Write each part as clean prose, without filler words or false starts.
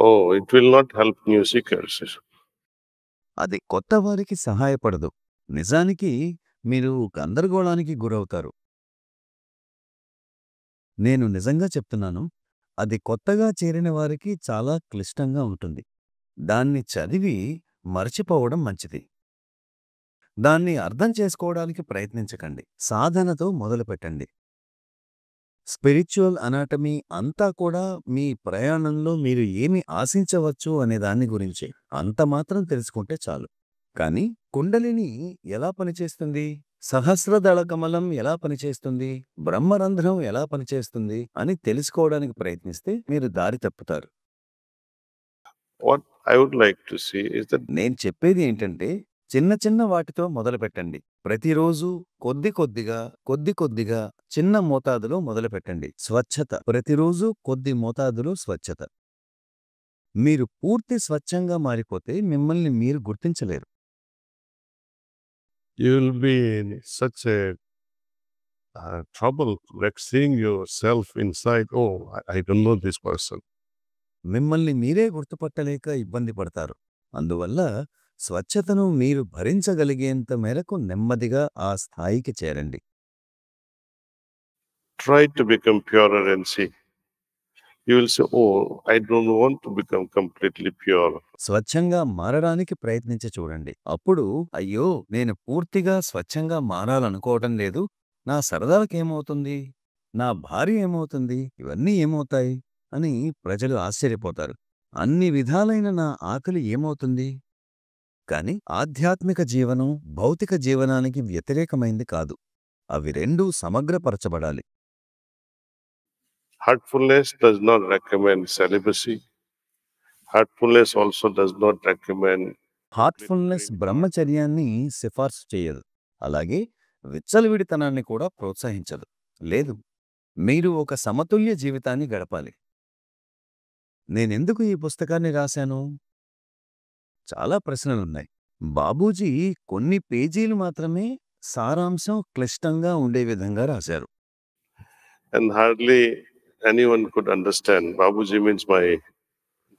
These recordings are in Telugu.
Oh, it will not help new seekers. అది కొత్త వారికి సహాయపడదు. నిజానికి మీరు గందరగోళానికి గురవుతారు. నేను నిజంగా చెప్తున్నాను. అది కొత్తగా చేరిన వారికి చాలా క్లిష్టంగా ఉంటుంది. దాన్ని చదివి మరచిపోవడం మంచిది. దాన్ని అర్థం చేసుకోవడానికి ప్రయత్నించకండి. సాధనతో మొదలుపెట్టండి. స్పిరిచ్యువల్ అనాటమీ అంతా కూడా మీ ప్రయాణంలో మీరు ఏమి ఆశించవచ్చు అనే దాని గురించే. అంత మాత్రం తెలుసుకుంటే చాలు. కానీ కుండలిని ఎలా పనిచేస్తుంది? సహస్రదళ కమలం ఎలా పనిచేస్తుంది? బ్రహ్మరంధ్రం ఎలా పనిచేస్తుంది అని తెలుసుకోవడానికి ప్రయత్నిస్తే మీరు దారి తప్పుతారు. What I would like to see is that నేను చెప్పేది ఏంటంటే చిన్న చిన్న వాటితో మొదలుపెట్టండి. ప్రతిరోజు కొద్ది కొద్దిగా, కొద్ది కొద్దిగా చిన్న మోతాదులో మొదలుపెట్టండి. స్వచ్ఛత. ప్రతిరోజు కొద్ది మోతాదులో స్వచ్ఛత. మీరు పూర్తి స్వచ్ఛంగా మారిపోతే మిమ్మల్ని మీరు గుర్తించలేరు. you will be in such a trouble, like seeing yourself inside. Oh, I don't know this person. మిమ్మల్ని మీరే గుర్తుపట్టలేక ఇబ్బంది పడతారు. అందువల్ల స్వచ్ఛతను మీరు భరించగలిగేంత మేరకు నెమ్మదిగా ఆ స్థాయికి చేరండి. Try to become purer and see. You will say, oh, I don't want to become completely pure. స్వచ్ఛంగా మారడానికి ప్రయత్నించి చూడండి. అప్పుడు అయ్యో నేను పూర్తిగా స్వచ్ఛంగా మారాలనుకోవటం లేదు. నా సరదాలకేమవుతుంది? నా భార్య ఏమవుతుంది? ఇవన్నీ ఏమవుతాయి? అని ప్రజలు ఆశ్చర్యపోతారు. అన్ని విధాలైన నా ఆకలి ఏమవుతుంది? కాని ఆధ్యాత్మిక జీవనం భౌతిక జీవనానికి వ్యతిరేకమైంది కాదు. అవి రెండూ సమగ్రపరచబడాలి. Heartfulness does not recommend celibacy. Heartfulness also does not recommend Heartfulness బ్రహ్మచర్యాన్ని సిఫార్సు చేయదు. అలాగే విచ్చలవిడితనాన్ని కూడా ప్రోత్సహించదు. లేదు, మీరు ఒక సమతుల్య జీవితాన్ని గడపాలి. నేనెందుకు ఈ పుస్తకాన్ని రాశాను? చాలా ప్రశ్నలున్నాయి. బాబూజీ కొన్ని పేజీలు మాత్రమే సారాంశం క్లిష్టంగా ఉండే విధంగా రాశారు. and hardly anyone could understand. Babuji means my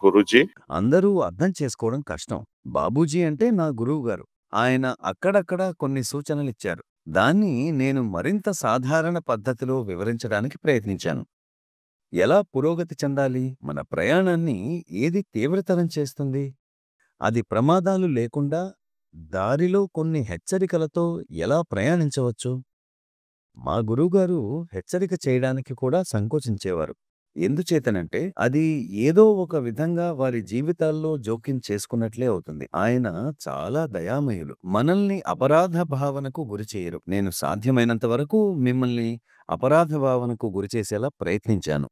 Guruji. అందరూ అర్థం చేసుకోవడం కష్టం. బాబూజీ అంటే నా గురువుగారు. ఆయన అక్కడక్కడ కొన్ని సూచనలిచ్చారు. దాన్ని నేను మరింత సాధారణ పద్ధతిలో వివరించడానికి ప్రయత్నించాను. ఎలా పురోగతి చెందాలి? మన ప్రయాణాన్ని ఏది తీవ్రతరం చేస్తుంది? అది ప్రమాదాలు లేకుండా దారిలో కొన్ని హెచ్చరికలతో ఎలా ప్రయాణించవచ్చు? మా గురువుగారు హెచ్చరిక చేయడానికి కూడా సంకోచించేవారు. ఎందుచేతనంటే అది ఏదో ఒక విధంగా వారి జీవితాల్లో జోక్యం చేసుకున్నట్లే అవుతుంది. ఆయన చాలా దయామయులు. మనల్ని అపరాధ భావనకు గురిచేయరు. నేను సాధ్యమైనంత వరకు మిమ్మల్ని అపరాధ భావనకు గురిచేసేలా ప్రయత్నించాను.